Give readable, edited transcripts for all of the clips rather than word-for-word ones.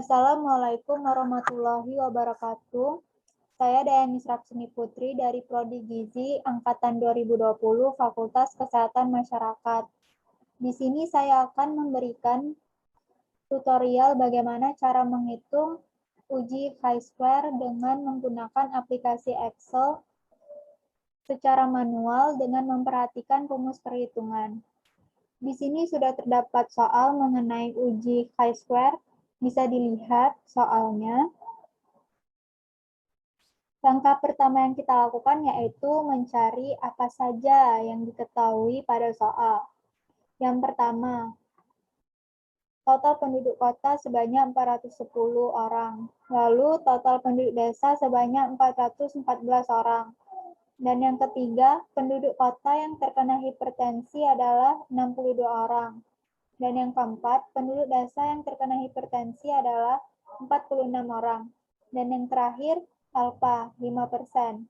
Assalamualaikum warahmatullahi wabarakatuh. Saya Dayani Srapsini Putri dari Prodi Gizi Angkatan 2020 Fakultas Kesehatan Masyarakat. Di sini saya akan memberikan tutorial bagaimana cara menghitung uji chi-square dengan menggunakan aplikasi Excel secara manual dengan memperhatikan rumus perhitungan. Di sini sudah terdapat soal mengenai uji chi-square. Bisa dilihat soalnya. Langkah pertama yang kita lakukan yaitu mencari apa saja yang diketahui pada soal. Yang pertama, total penduduk kota sebanyak 410 orang. Lalu total penduduk desa sebanyak 414 orang. Dan yang ketiga, penduduk kota yang terkena hipertensi adalah 62 orang. Dan yang keempat, penduduk desa yang terkena hipertensi adalah 46 orang. Dan yang terakhir, alfa 5%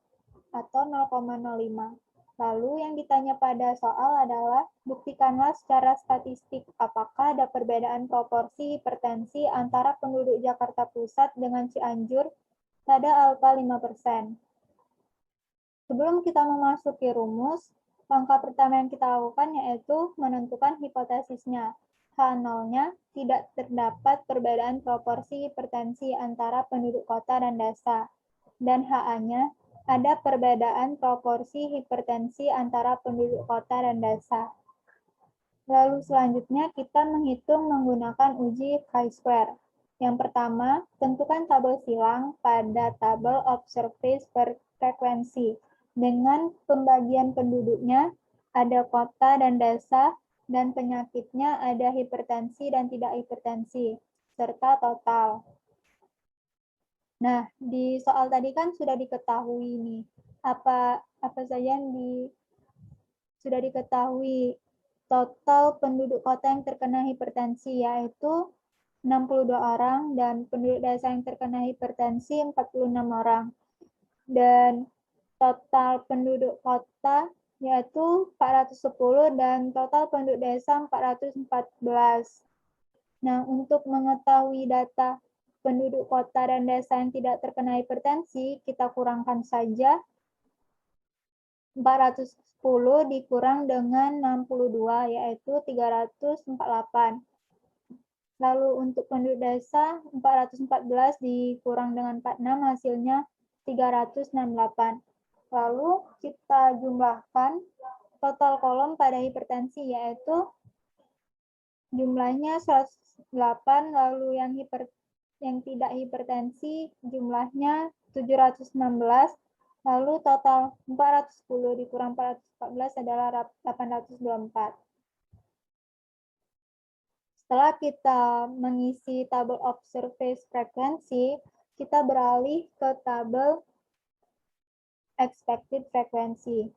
atau 0,05. Lalu yang ditanya pada soal adalah, buktikanlah secara statistik apakah ada perbedaan proporsi hipertensi antara penduduk Jakarta Pusat dengan Cianjur pada alfa 5%. Sebelum kita memasuki rumus, langkah pertama yang kita lakukan yaitu menentukan hipotesisnya. H0-nya tidak terdapat perbedaan proporsi hipertensi antara penduduk kota dan desa. Dan HA-nya ada perbedaan proporsi hipertensi antara penduduk kota dan desa. Lalu selanjutnya kita menghitung menggunakan uji chi-square. Yang pertama, tentukan tabel silang pada tabel observed per frekuensi. Dengan pembagian penduduknya, ada kota dan desa, dan penyakitnya ada hipertensi dan tidak hipertensi, serta total. Nah, di soal tadi kan sudah diketahui nih, apa saja yang sudah diketahui. Total penduduk kota yang terkena hipertensi yaitu 62 orang, dan penduduk desa yang terkena hipertensi 46 orang. Dan total penduduk kota yaitu 410 dan total penduduk desa 414. Nah, untuk mengetahui data penduduk kota dan desa yang tidak terkena hipertensi, kita kurangkan saja 410 dikurang dengan 62, yaitu 348. Lalu untuk penduduk desa, 414 dikurang dengan 46, hasilnya 368. Lalu kita jumlahkan total kolom pada hipertensi, yaitu jumlahnya 108, lalu yang tidak hipertensi jumlahnya 716, lalu total 410 dikurang 414 adalah 824. Setelah kita mengisi tabel observed frekuensi, kita beralih ke tabel expected frequency.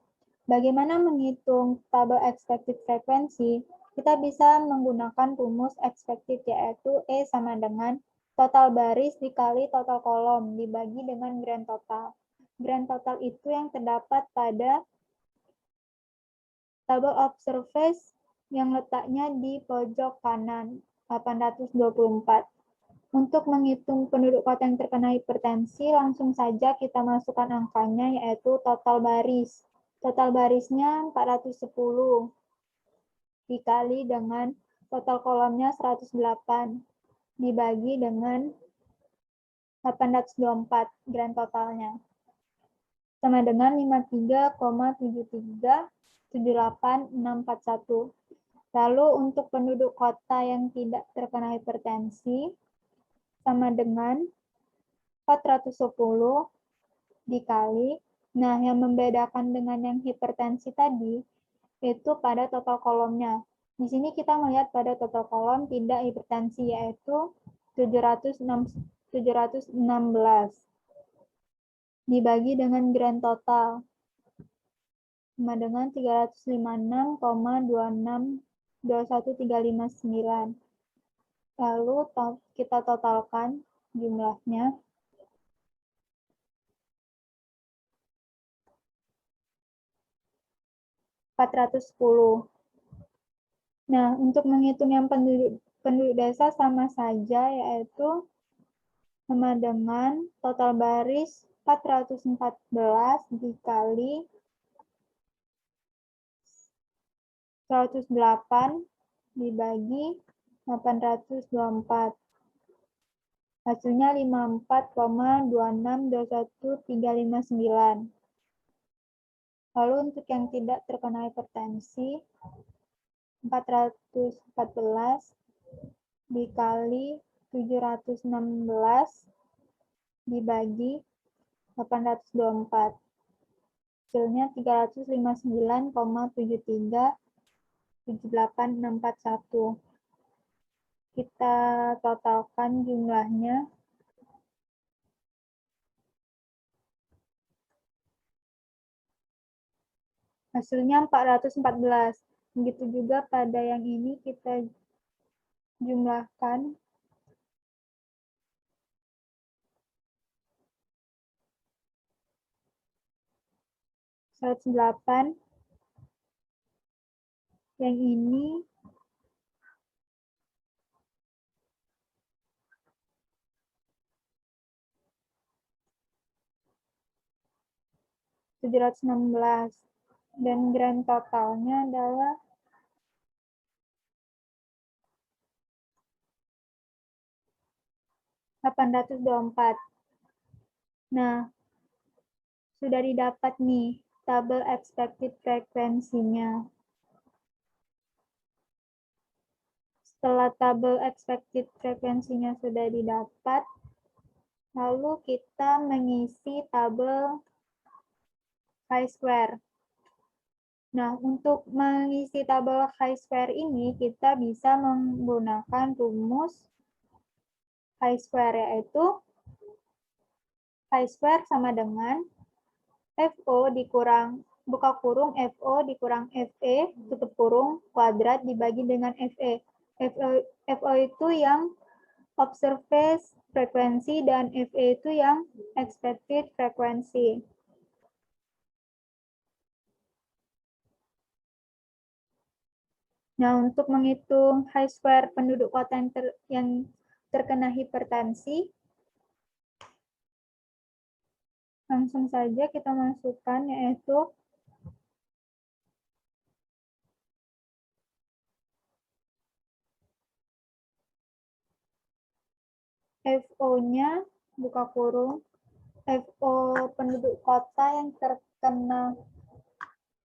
Bagaimana menghitung tabel expected frequency? Kita bisa menggunakan rumus expected, yaitu E sama dengan total baris dikali total kolom dibagi dengan grand total. Grand total itu yang terdapat pada tabel observed yang letaknya di pojok kanan, 824. Untuk menghitung penduduk kota yang terkena hipertensi, langsung saja kita masukkan angkanya, yaitu total baris. Total barisnya 410 dikali dengan total kolomnya 108 dibagi dengan 824 grand totalnya. Sama dengan 53,7378641. Lalu untuk penduduk kota yang tidak terkena hipertensi, sama dengan 410 dikali. Nah, yang membedakan dengan yang hipertensi tadi, itu pada total kolomnya. Di sini kita melihat pada total kolom tidak hipertensi, yaitu 716 dibagi dengan grand total, sama dengan 356,2621359. Lalu kita totalkan jumlahnya. Nah, untuk menghitung yang penduduk desa sama saja, yaitu sama dengan total baris 414 dikali 108 dibagi 824. Hasilnya 54,2621359. Lalu untuk yang tidak terkena hipertensi, 414 dikali 716 dibagi 824. Hasilnya 359,737861. Kita totalkan jumlahnya. Hasilnya 414. Begitu juga pada yang ini kita jumlahkan. -108. Yang ini -716. Dan grand totalnya adalah 824. Nah, sudah didapat nih tabel expected frekuensinya. Setelah tabel expected frekuensinya sudah didapat, lalu kita mengisi tabel chi-square. Nah, untuk mengisi tabel chi-square ini, kita bisa menggunakan rumus chi-square, yaitu chi-square sama dengan FO dikurang buka kurung FO dikurang FE tutup kurung kuadrat dibagi dengan FE. FO itu yang observed frekuensi dan FE itu yang expected frekuensi. Nah, untuk menghitung chi-square penduduk kota yang terkena hipertensi, langsung saja kita masukkan, yaitu FO-nya, buka kurung, FO penduduk kota yang terkena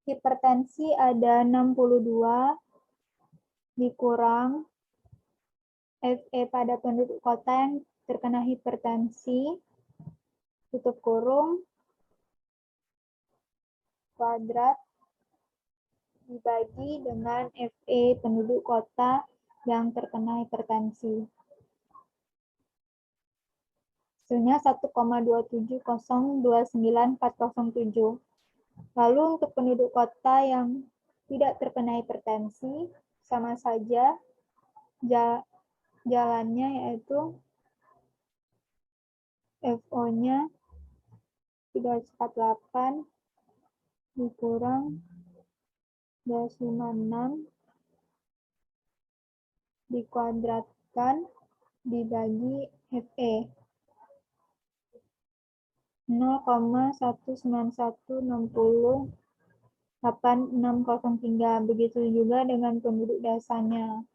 hipertensi ada 62 dikurang FE pada penduduk kota yang terkena hipertensi, tutup kurung, kuadrat, dibagi dengan FE penduduk kota yang terkena hipertensi. Hasilnya 1,27029,407. Lalu untuk penduduk kota yang tidak terkena hipertensi, sama saja jalannya, yaitu FO-nya 348 dikurang 256 dikuadratkan dibagi FE 0,191608603. Begitu juga dengan penduduk dasarnya.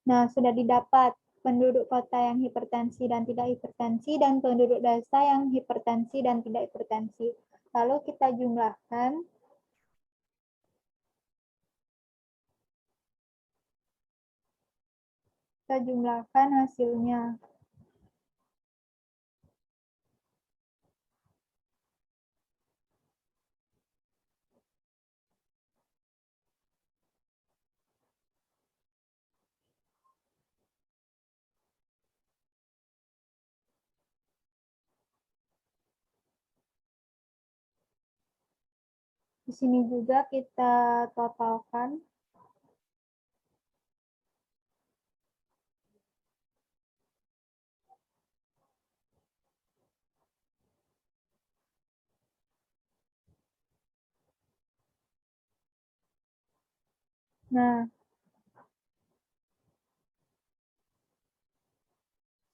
Nah, sudah didapat penduduk kota yang hipertensi dan tidak hipertensi, dan penduduk desa yang hipertensi dan tidak hipertensi. Lalu kita jumlahkan. Kita jumlahkan hasilnya. Di sini juga kita totalkan. Nah,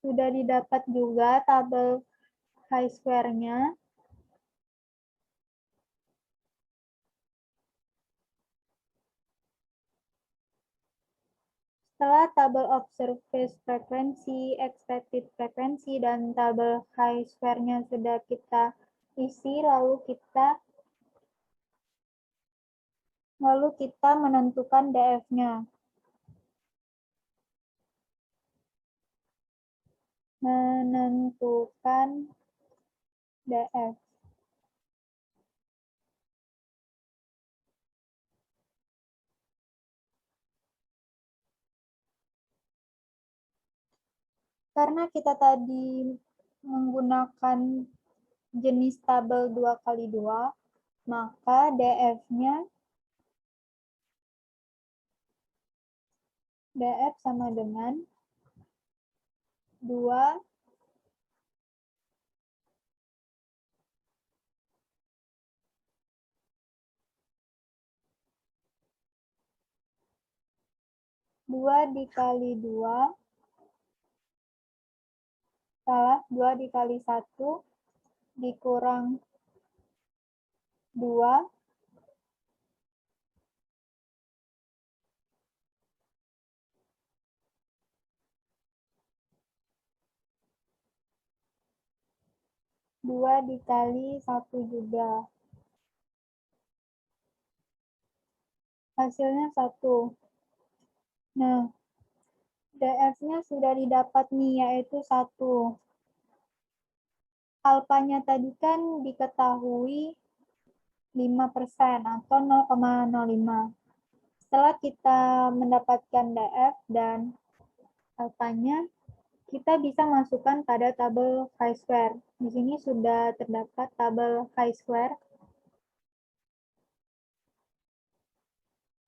sudah didapat juga tabel chi-square-nya. Setelah tabel observed frekuensi, expected frekuensi, dan tabel chi-square-nya sudah kita isi, lalu kita menentukan DF-nya. Menentukan DF. Karena kita tadi menggunakan jenis tabel 2x2, maka DF-nya DF sama dengan 2 dikali 2, 2 dikali 1 dikurang 2 dikali 1 juga. Hasilnya 1. Nah, DF-nya sudah didapat nih, yaitu 1. Alfanya tadi kan diketahui 5% atau 0,05. Setelah kita mendapatkan DF dan alfanya, kita bisa masukkan pada tabel chi-square. Di sini sudah terdapat tabel chi-square.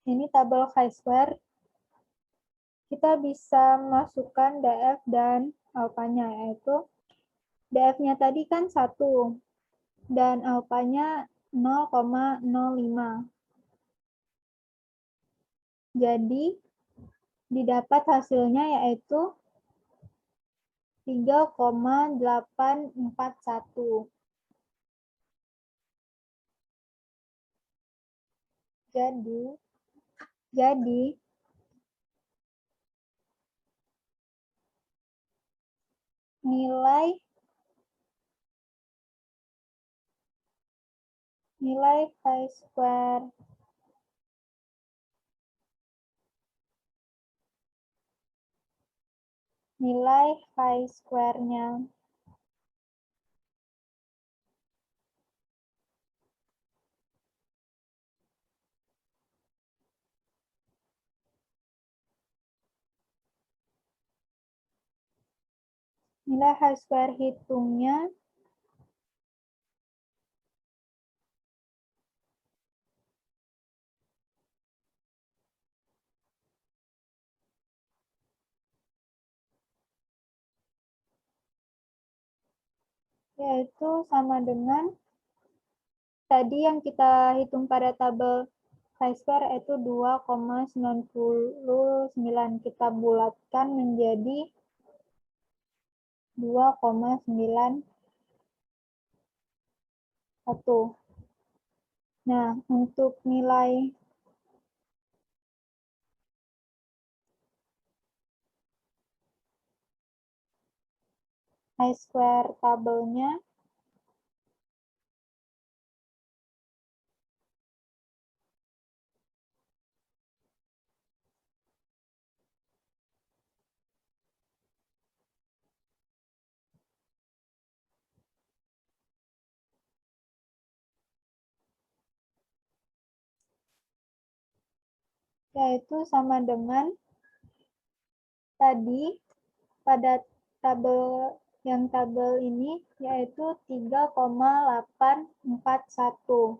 Ini tabel chi-square. Kita bisa masukkan DF dan alfanya, yaitu DF-nya tadi kan 1 dan alfanya 0,05. Jadi, didapat hasilnya yaitu 3,841. Jadi nilai chi-square chi-square-nya nilai chi-square hitungnya yaitu sama dengan tadi yang kita hitung pada tabel chi-square yaitu 2,99. Kita bulatkan menjadi 2,91. Nah, untuk nilai chi-square tabelnya yaitu sama dengan tadi pada tabel ini yaitu 3,841.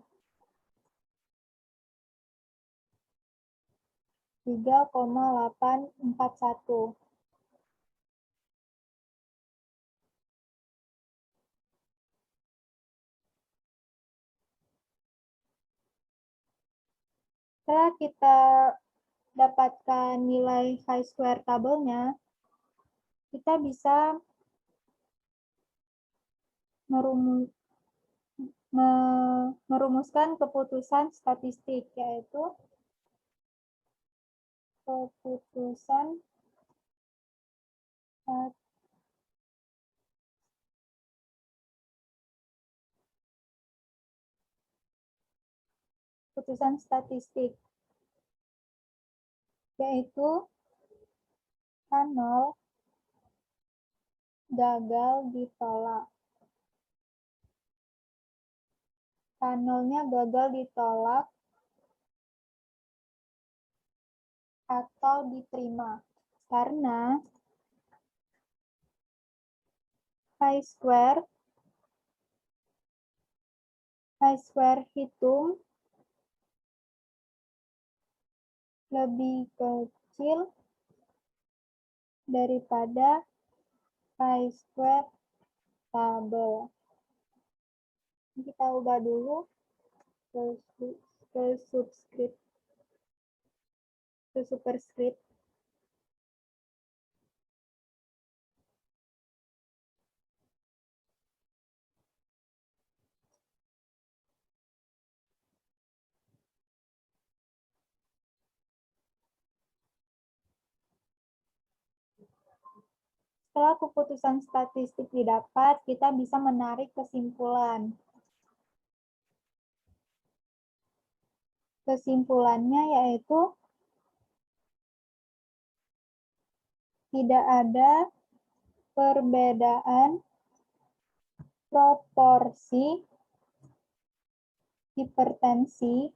3,841. Setelah kita dapatkan nilai chi-square tabelnya, kita bisa merumuskan keputusan statistik, yaitu keputusan statistik, yaitu K0 gagal ditolak. K0-nya gagal ditolak atau diterima karena chi-square hitung lebih kecil daripada chi-square tabel. Kita ubah dulu ke superscript. Setelah keputusan statistik didapat, kita bisa menarik kesimpulan. Kesimpulannya yaitu tidak ada perbedaan proporsi hipertensi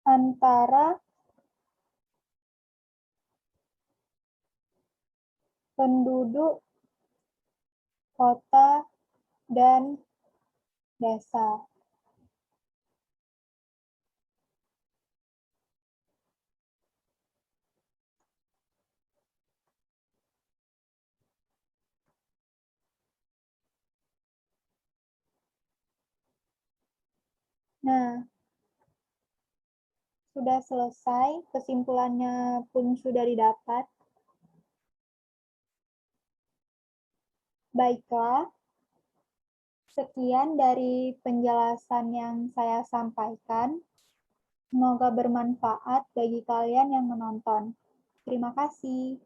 antara penduduk kota dan desa. Nah, sudah selesai, kesimpulannya pun sudah didapat. Baiklah, sekian dari penjelasan yang saya sampaikan. Semoga bermanfaat bagi kalian yang menonton. Terima kasih.